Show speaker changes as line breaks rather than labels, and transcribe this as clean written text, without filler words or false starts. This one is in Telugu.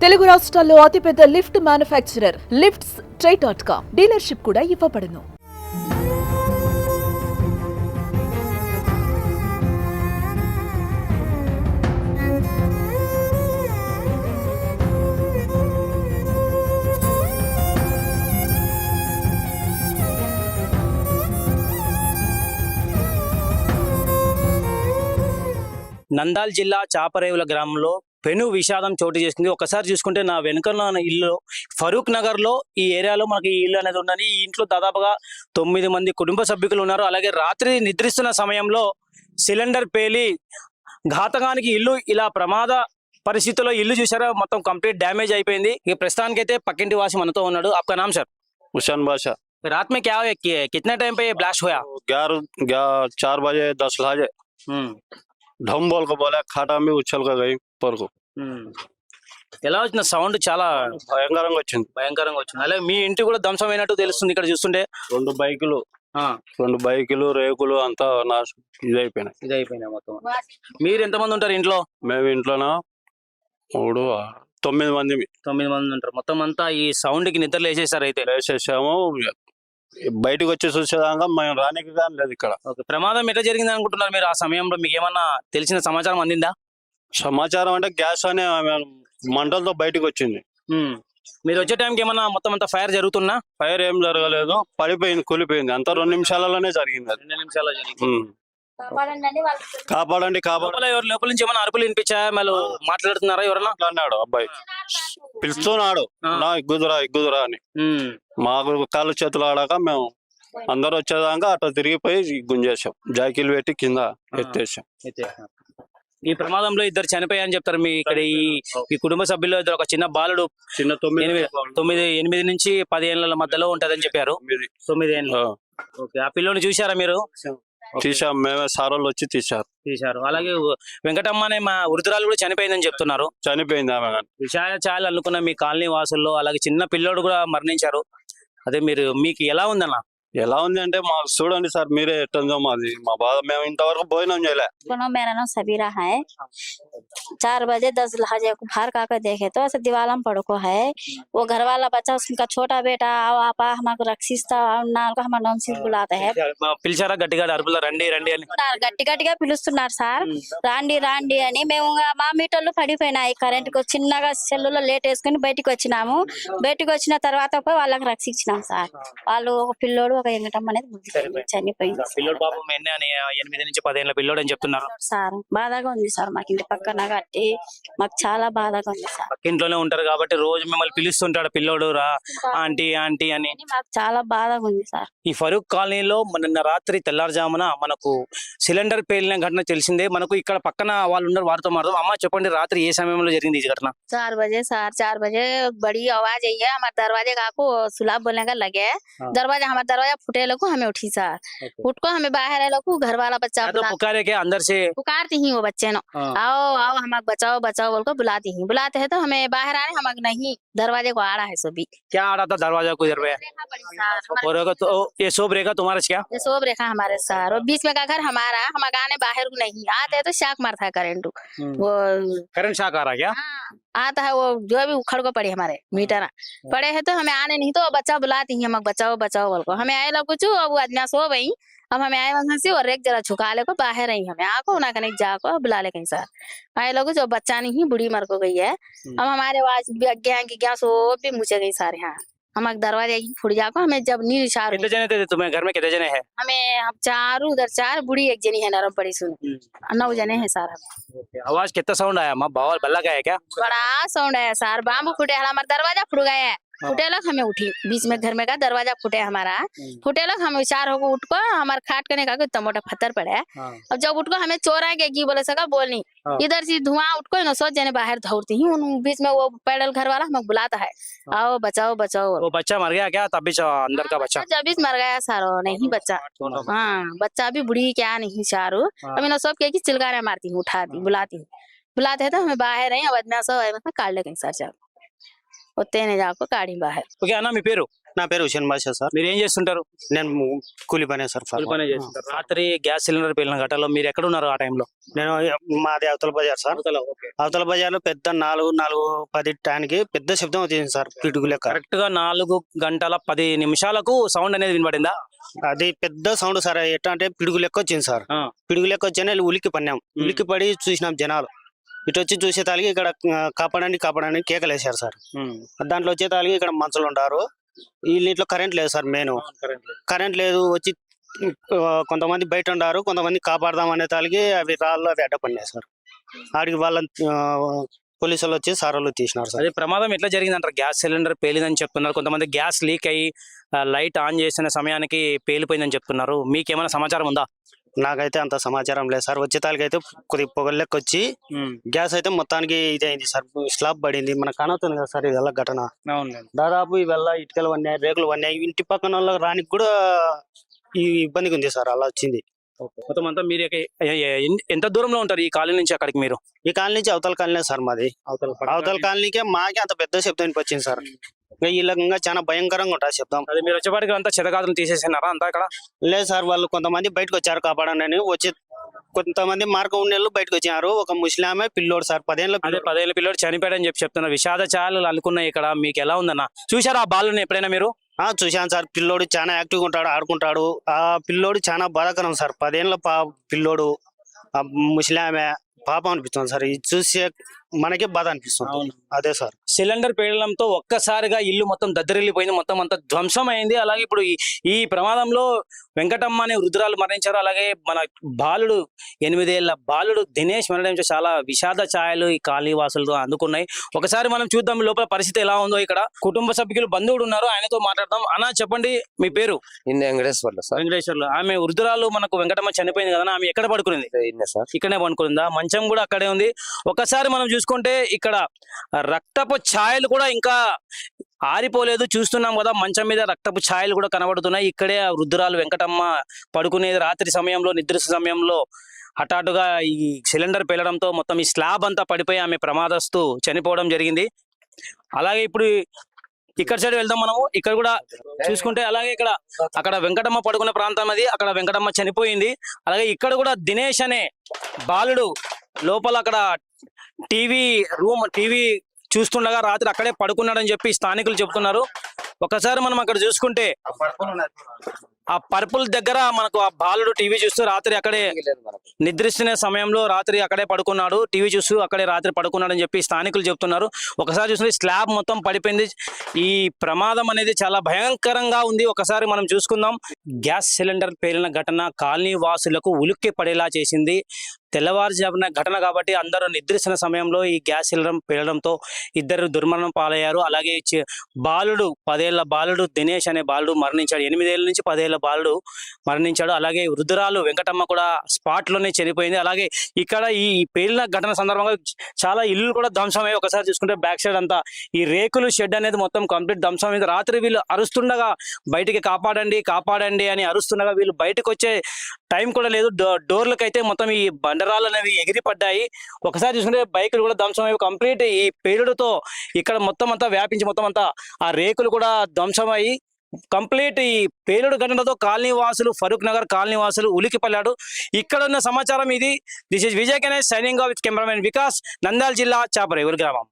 తెలుగు రాష్ట్రాల్లో అతిపెద్ద లిఫ్ట్ మ్యానుఫ్యాక్చరర్ లిఫ్ట్స్ ట్రై.com డీలర్షిప్ కూడా ఇవ్వబడును.
నంద్యాల జిల్లా చాపరేవుల గ్రామంలో పెను విషాదం చోటు చేసుకుంది. ఒకసారి చూసుకుంటే నా వెనుకన్న ఇల్లు ఫరూక్ నగర్ లో ఈ ఏరియాలో మనకి ఈ ఇల్లు అనేది ఉందని, ఈ ఇంట్లో దాదాపుగా 9 మంది కుటుంబ సభ్యులు ఉన్నారు. అలాగే రాత్రి నిద్రిస్తున్న సమయంలో సిలిండర్ పేలి ఘాతకానికి ఇల్లు ఇలా ప్రమాద పరిస్థితుల్లో ఇల్లు చూసారా, మొత్తం కంప్లీట్ డ్యామేజ్ అయిపోయింది. ఇక ప్రస్తుతానికి అయితే పక్కింటి వాసి మనతో ఉన్నాడు. आपका नाम सर?
हुसैन बादशाह।
रात में क्या कितने टाइम पे ये ब्लास्ट हुआ?
4 बजे 10 बजे ढम बोल को बोला खाटा में उछल कर गई पर को
ఎలా వచ్చిన సౌండ్? చాలా
భయంకరంగా వచ్చింది.
అలాగే మీ ఇంటి కూడా ధ్వంసమైనట్టు తెలుస్తుంది ఇక్కడ చూస్తుంటే.
2 బైకులు రేకులు అంతా
ఇదైపోయినాయి మొత్తం. మీరు ఎంతమంది ఉంటారు ఇంట్లో?
మేము ఇంట్లోనా 9 మంది
ఉంటారు. మొత్తం అంతా ఈ సౌండ్ కి నిద్ర లేచేసారు. అయితే
వేసేసాము. బయటకు వచ్చి చూసేదాకా మేము రానికి కానీ లేదు ఇక్కడ.
ప్రమాదం ఎట్లా జరిగింది అనుకుంటున్నారు మీరు? ఆ సమయంలో మీకు ఏమన్నా తెలిసిన సమాచారం అందిందా?
సమాచారం అంటే గ్యాస్ అనే మంటలతో బయటకు వచ్చింది.
మీరు వచ్చే టైంకి ఏమన్నా మొత్తం అంతా ఫైర్ జరుగుతున్నా?
ఫైర్ ఏం జరగలేదు, పడిపోయింది, కూలిపోయింది. అంతా 2 నిమిషాలలోనే జరిగింది.
2 నిమిషాల్లో జరిగింది.
కాపాడండి
ఎవరు లోపల నుంచి ఏమన్నా అరుపులు వినిపించా? మళ్ళీ మాట్లాడుతున్నారా? ఎవరన్నా
అన్నాడు అబ్బాయి, పిలుస్తున్నాడు నా ఇగ్గుదురా అని. మాకు కాళ్ళు చేతులు ఆడాక మేము అందరూ వచ్చేదాకా అట్లా తిరిగిపోయి గుంజేసాం. జాకీలు పెట్టి కింద ఎత్తేసాం.
ఈ ప్రమాదంలో 2 చనిపోయాయని చెప్తారు. మీ ఇక్కడ ఈ కుటుంబ సభ్యుల్లో ఒక చిన్న బాలుడు 8 నుంచి 10 ఏళ్ల మధ్యలో ఉంటదని చెప్పారు. 9 ఏళ్ళు. ఓకే. ఆ పిల్లోని చూసారా మీరు?
తీసాం మేమే, సారోళ్ళు వచ్చి తీశారు.
అలాగే వెంకటమ్మ అనే మా వృద్ధురాలు కూడా చనిపోయిందని చెప్తున్నారు.
చనిపోయింది ఆమె.
విషయాలు అనుకున్న మీ కాలనీ వాసుల్లో అలాగే చిన్న పిల్లోడు కూడా మరణించారు. అదే మీకు ఎలా ఉందన్న?
ఎలా ఉంది అంటే మాకు చూడండి సార్, మీరే ఎట్టుందో మాది మా బాధ. మేము ఇంతవరకు భోజనం చేయలే.
मेरा नाम सबीरा है। 4 बजे 10 लहजे को बाहर काकर देखे तो ऐसे दीवार में पड़को है। वो घर वाला बच्चा, उसका छोटा बेटा आपा हमको रक्षिस्ता हम नौनसी बुलाते है.
పిలిచారా గట్టిగా? అరుపులు రండి అని
గట్టిగా పిలుస్తున్నారు సార్. రాండి అని. మేము మా మీటర్లు పడిపోయినాయి. కరెంట్ కు చిన్నగా సెల్లులో లేట్ వేసుకుని బయటికి వచ్చినాము. బయటికి వచ్చిన తర్వాత వాళ్ళకి రక్షించినాం సార్. వాళ్ళు ఒక పిల్లోడు, ఒక ఎంగటమ్మ అనేది చనిపోయింది.
పిల్లోడు పాపం 8 నుంచి 10 ఏళ్ళ పిల్లోడు అని చెప్తున్నారు
సార్. బాధగా ఉంది సార్. మాకు ఇంటి పక్కన కట్టి మాకు చాలా బాధగా ఉంది సార్.
ఇంట్లోనే ఉంటారు కాబట్టి రోజు మిమ్మల్ని పిలుస్తుంటాడు పిల్లోడు, రా ఆంటీ అని.
మాకు చాలా బాధగా ఉంది సార్.
ఈ ఫరూక్ కాలనీలో నిన్న రాత్రి తెల్లారుజామున మనకు సిలిండర్ పేలిన ఘటన తెలిసిందే. మనకు ఇక్కడ పక్కన వాళ్ళు ఉన్నారు, వారితో మాట్లాడదాం. అమ్మ చెప్పండి, రాత్రి ఏ సమయంలో జరిగింది ఈ ఘటన?
4 बजे सार 4 बजे बड़ी आवाज आई है। हमारे दरवाजे का को सुलाब बोलने का लगे। दरवाजा हमारा दरवाजा फुटे लोग हमें उठी सार। उठ को हमें बाहर है लोग घर वाला बच्चा
तो पुकारे के अंदर से
पुकारती ही वो बच्चे नो, आओ हमें बचाओ बोल को बुलाते हैं तो हमें बाहर आ रहे, हम नहीं दरवाजे को आड़ा है सभी।
क्या आड़ा था दरवाजा को इधर पे? और तो ये सोब रेखा तुम्हारा क्या?
ये सोब रेखा हमारे सार। और बीच में का घर हमारा, हम गाने बाहर को नहीं आते है तो शाक मारता है करंट। वो
करंट शाक आ रहा क्या?
आता है वो जो भी उखड़ को पड़े हमारे मीटर पड़े हैं तो हमें आने नहीं तो बच्चा बुलाती हैं, हम बचाओ बोल को। हमें आए लोग कुछ अब आदमी सो गई। अब हमें आए वहां से और एक जरा झुका ले को बाहर आई, हमें आको ना कहीं जाको बुला ले कहीं सार। आए लोग जो बच्चा नहीं बुढ़ी मर को गई है। अब हमारे आवाज क्या सो भी मुझे गई सारे। यहाँ हमारे दरवाजे फुट जाको। हमें जब नी चार
कितने जने थे तुम्हें घर में? कितने जने हैं?
हमें अब 4 उधर 4 बुढ़ी एक जनी है नरम पड़ी सुन 9 जने हैं सार।
आवाज कितना साउंड आया? माँ बावल बल्ला गया है क्या?
बड़ा साउंड है सार। बाम्बू फुटे हमारा दरवाजा फुट गया है। फुटे लग हमें उठी बीच में घर में का दरवाजा फुटे हमारा। फुटे लग हम विचार होकर उठ को हमारे खाट करने का कोई मोटा पत्थर पड़े। अब जब उठ को हमें चोर आएंगे की बोले सका बोलनी। इधर से धुआं उठ को सोच जने बाहर दौड़ती ही। उन बीच में वो पैदल घर वाला हमें बुलाता है, आओ बचाओ। वो
बच्चा मर गया क्या? तभी अंदर का बच्चा
जब भी मर गया सारो नहीं बच्चा। हाँ बच्चा भी बुढ़ी क्या नहीं चारो। अब इन सब के चिलगारे मारती हूँ, उठाती बुलाते है तो हमें बाहर नहीं। अब अदना सब काट ले कहीं सर जाओ उतने जाको काढ़ी बाहर।
क्या नाम है पेरू?
నా పేరు హుసేన్ బాషా సార్.
మీరు ఏం చేస్తుంటారు?
నేను కూలి పనే సార్.
కూలి పనే చేస్తుంటారు. రాత్రి గ్యాస్ సిలిండర్ పేలిన ఘటనలో మీరు ఎక్కడ ఉన్నారు ఆ టైంలో?
నేను మాది అవతల బజార్ సార్. అవతల బజార్ లో పెద్ద 4:10 టైంకి పెద్ద శబ్దం వచ్చింది సార్, పిడుగు లెక్క.
కరెక్ట్ గా 4:10 సౌండ్ అనేది వినబడిందా?
అది పెద్ద సౌండ్ సార్. ఎట్లా అంటే పిడుగు లెక్క వచ్చింది సార్. పిడుగు లెక్క వచ్చి ఉలిక్కి పడినాం. ఉలిక్కి పడి చూసినాం జనాలు. ఇటు వచ్చి చూసే తాలికి ఇక్కడ కాపాడండి కేకలేసారు సార్. దాంట్లో వచ్చే తాలికి ఇక్కడ మనుషులు ఉంటారు. వీళ్ళింట్లో కరెంట్ లేదు సార్. మెయిన్ కరెంట్ లేదు. వచ్చి కొంతమంది బయట ఉన్నారు, కొంతమంది కాపాడదాం అనే తాలికి అవి రాళ్ళు అవి అడ్డపడినాయి సార్. ఆడికి వాళ్ళ పోలీసులు వచ్చి సారాలు తీసినారు సార్.
అదే ప్రమాదం ఎట్లా జరిగిందంటారు? గ్యాస్ సిలిండర్ పేలిందని చెప్తున్నారు, కొంతమంది గ్యాస్ లీక్ అయ్యి లైట్ ఆన్ చేసిన సమయానికి పేలిపోయిందని చెప్తున్నారు. మీకేమైనా సమాచారం ఉందా?
నాకైతే అంత సమాచారం లేదు సార్. వచ్చే తాలికి అయితే కొద్దిగా పొగలెక్క వచ్చి గ్యాస్ అయితే మొత్తానికి ఇదైంది సార్. స్లాబ్ పడింది. మనకు కనవుతుంది కదా సార్ ఇదెల్లా ఘటన. దాదాపు ఇవల్ల ఇటుకలు పడినాయి, రేకులు పడినాయి. ఇంటి పక్కన వాళ్ళకి రానికి కూడా ఈ ఇబ్బందిగా ఉంది సార్. అలా వచ్చింది.
మొత్తం అంతా మీరు ఎంత దూరంలో ఉంటారు ఈ కాలనీ నుంచి అక్కడికి? మీరు
ఈ కాలనీ నుంచి అవతల కాలనీ సార్ మాది. అవతల కాలనీకే మాకే అంత పెద్ద శబ్దం వినిపించింది సార్. వీళ్ళకంగా చాలా భయంకరంగా ఉంటుంది శబ్దం.
అదే మీరు వచ్చేపాటికి అంతా చెదగాదులు తీసేసినారా అంతా అక్కడ?
లేదు సార్, వాళ్ళు కొంతమంది బయటకు వచ్చారు కాపాడని. వచ్చి కొంతమంది మార్గం ఉండేళ్ళు బయటకు వచ్చారు. ఒక ముస్లిమే పిల్లోడు సార్, 10 ఏళ్ళ.
అదే 10 ఏళ్ళ పిల్లోడు చనిపోయాడని చెప్తున్నారు. విషాద ఛాయలు అనుకున్నాయి ఇక్కడ. మీకు ఎలా ఉందన్న? చూసారా ఆ బాలుని ఎప్పుడైనా మీరు?
చూశాను సార్. పిల్లోడు చాలా యాక్టివ్గా ఉంటాడు, ఆడుకుంటాడు. ఆ పిల్లోడు చాలా బాధాకరం సార్. 10 ఏళ్ళ పిల్లోడు, ఆ ముస్లిమే పాపం అనిపిస్తుంది సార్. ఇది చూసే మనకే బాధ అనిపిస్తుంది. అదే సార్.
సిలిండర్ పేలడంతో ఒక్కసారిగా ఇల్లు మొత్తం దద్దరిల్లిపోయింది, మొత్తం అంతా ధ్వంసం అయింది. అలాగే ఇప్పుడు ఈ ప్రమాదంలో వెంకటమ్మ అనే వృద్ధురాలు మరణించారు. అలాగే మన బాలుడు 8 ఏళ్ల బాలుడు దినేష్ మరణించారు. చాలా విషాద ఛాయలు ఈ కాలనీ వాసులతో అందుకున్నాయి. ఒకసారి మనం చూద్దాం లోపల పరిస్థితి ఎలా ఉందో. ఇక్కడ కుటుంబ సభ్యులు బంధువుడు ఉన్నారు, ఆయనతో మాట్లాడదాం. అన్న చెప్పండి, మీ పేరు? వెంకటేశ్వర్లు. ఆమె వృద్ధురాలు మనకు వెంకటమ్మ చనిపోయింది కదా, ఆమె ఎక్కడ పడుకునింది? ఇక్కడనే పడుకుందా? మంచం కూడా అక్కడే ఉంది. ఒకసారి మనం చూసుకుంటే ఇక్కడ రక్తపు ఛాయలు కూడా ఇంకా ఆరిపోలేదు. చూస్తున్నాం కదా, మంచం మీద రక్తపు ఛాయలు కూడా కనబడుతున్నాయి. ఇక్కడే ఆ వృద్ధురాలు వెంకటమ్మ పడుకునేది. రాత్రి సమయంలో, నిద్ర సమయంలో హఠాత్తుగా ఈ సిలిండర్ పేలడంతో మొత్తం ఈ స్లాబ్ అంతా పడిపోయి ఆమె ప్రమాదస్తు చనిపోవడం జరిగింది. అలాగే ఇప్పుడు ఇక్కడ సైడ్ వెళ్దాం మనము. ఇక్కడ కూడా చూసుకుంటే అలాగే అక్కడ వెంకటమ్మ పడుకునే ప్రాంతం అది. అక్కడ వెంకటమ్మ చనిపోయింది. అలాగే ఇక్కడ కూడా దినేష్ అనే బాలుడు లోపల అక్కడ టీవీ చూస్తుండగా రాత్రి అక్కడే పడుకున్నాడని చెప్పి స్థానికులు చెప్తున్నారు. ఒకసారి మనం అక్కడ చూసుకుంటే ఆ పర్పుల్ దగ్గర మనకు ఆ బాలుడు టీవీ చూస్తూ రాత్రి అక్కడే నిద్రిస్తున్న సమయంలో రాత్రి అక్కడే పడుకున్నాడు. టీవీ చూస్తూ అక్కడే రాత్రి పడుకున్నాడు అని చెప్పి స్థానికులు చెప్తున్నారు. ఒకసారి చూస్తే స్లాబ్ మొత్తం పడిపోయింది. ఈ ప్రమాదం అనేది చాలా భయంకరంగా ఉంది. ఒకసారి మనం చూసుకుందాం. గ్యాస్ సిలిండర్ పేలిన ఘటన కాలనీ వాసులకు ఉలిక్కి పడేలా చేసింది. తెల్లవారుజామున ఘటన కాబట్టి అందరూ నిద్రిస్తున్న సమయంలో ఈ గ్యాస్ సిలిండర్ పేలడంతో 2 దుర్మరణం పాలయ్యారు. అలాగే బాలుడు 10 ఏళ్ల బాలుడు దినేష్ అనే బాలుడు మరణించాడు. 8 ఏళ్ల నుంచి 10 ఏళ్ల బాలుడు మరణించాడు. అలాగే వృద్ధురాలు వెంకటమ్మ కూడా స్పాట్ లోనే చనిపోయింది. అలాగే ఇక్కడ ఈ పేలిన ఘటన సందర్భంగా చాలా ఇల్లు కూడా ధ్వంసమయ్యాయి. ఒకసారి చూసుకుంటే బ్యాక్ సైడ్ అంతా ఈ రేకులు షెడ్ అనేది మొత్తం కంప్లీట్ ధ్వంసమైంది. రాత్రి వీళ్ళు అరుస్తుండగా బయటికి కాపాడండి అని అరుస్తుండగా వీళ్ళు బయటకు వచ్చే టైం కూడా లేదు. డోర్లకైతే మొత్తం ఈ బండరాలు అనేవి ఎగిరిపడ్డాయి. ఒకసారి చూసుకుంటే బైకులు కూడా ధ్వంసమయ్యాయి. కంప్లీట్ ఈ పేలుడుతో ఇక్కడ మొత్తం అంతా వ్యాపించి మొత్తం అంతా ఆ రేకులు కూడా ధ్వంసమయ్యి కంప్లీట్ ఈ పేలుడు ఘటనతో కాలనీ వాసులు, ఫరూక్ నగర్ కాలనీ వాసులు ఉలికిపడ్డాడు. ఇక్కడ ఉన్న సమాచారం ఇది. This is Vijay Ganesh signing off with cameraman Vikas, Nandyal జిల్లా చాపరేవుల గ్రామం.